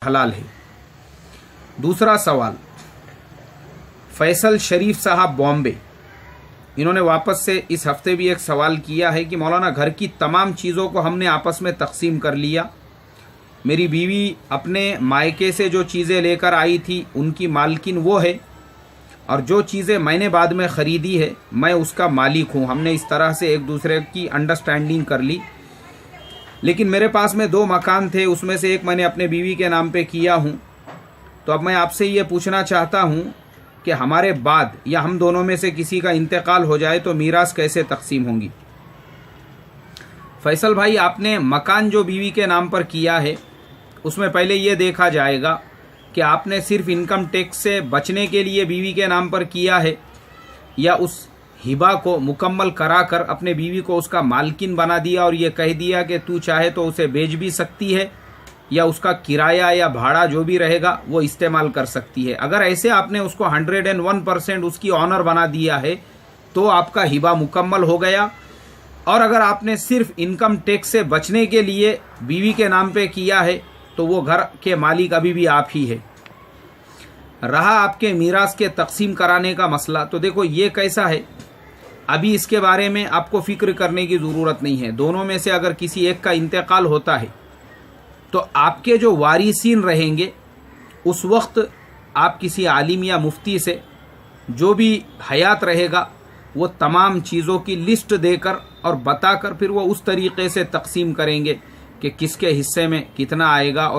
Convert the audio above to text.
हलाल है। दूसरा सवाल, फैसल शरीफ साहब बॉम्बे, इन्होंने वापस से इस हफ्ते भी एक सवाल किया है कि मौलाना घर की तमाम चीज़ों को हमने आपस में तकसीम कर लिया। मेरी बीवी अपने मायके से जो चीज़ें लेकर आई थी उनकी मालकिन वो है, और जो चीज़ें मैंने बाद में ख़रीदी है मैं उसका मालिक हूँ। हमने इस तरह से एक दूसरे की अंडरस्टैंडिंग कर ली। लेकिन मेरे पास में 2 मकान थे, उसमें से एक मैंने अपने बीवी के नाम पे किया हूँ। तो अब मैं आपसे ये पूछना चाहता हूँ कि हमारे बाद या हम दोनों में से किसी का इंतकाल हो जाए तो मीरास कैसे तकसीम होंगी। फैसल भाई, आपने मकान जो बीवी के नाम पर किया है उसमें पहले ये देखा जाएगा कि आपने सिर्फ इनकम टैक्स से बचने के लिए बीवी के नाम पर किया है या उस हिबा को मुकम्मल कराकर अपने बीवी को उसका मालकिन बना दिया और ये कह दिया कि तू चाहे तो उसे बेच भी सकती है या उसका किराया या भाड़ा जो भी रहेगा वो इस्तेमाल कर सकती है। अगर ऐसे आपने उसको 101% उसकी ऑनर बना दिया है तो आपका हिबा मुकम्मल हो गया। और अगर आपने सिर्फ इनकम टैक्स से बचने के लिए बीवी के नाम पे किया है तो वो घर के मालिक अभी भी आप ही है। रहा आपके मीरास के तकसीम कराने का मसला, तो देखो ये कैसा है, अभी इसके बारे में आपको फिक्र करने की ज़रूरत नहीं है। दोनों में से अगर किसी एक का इंतकाल होता है तो आपके जो वारिसीन रहेंगे उस वक्त आप किसी आलिम या मुफ्ती से जो भी हयात रहेगा वो तमाम चीज़ों की लिस्ट देकर और बताकर फिर वो उस तरीक़े से तकसीम करेंगे कि किसके हिस्से में कितना आएगा और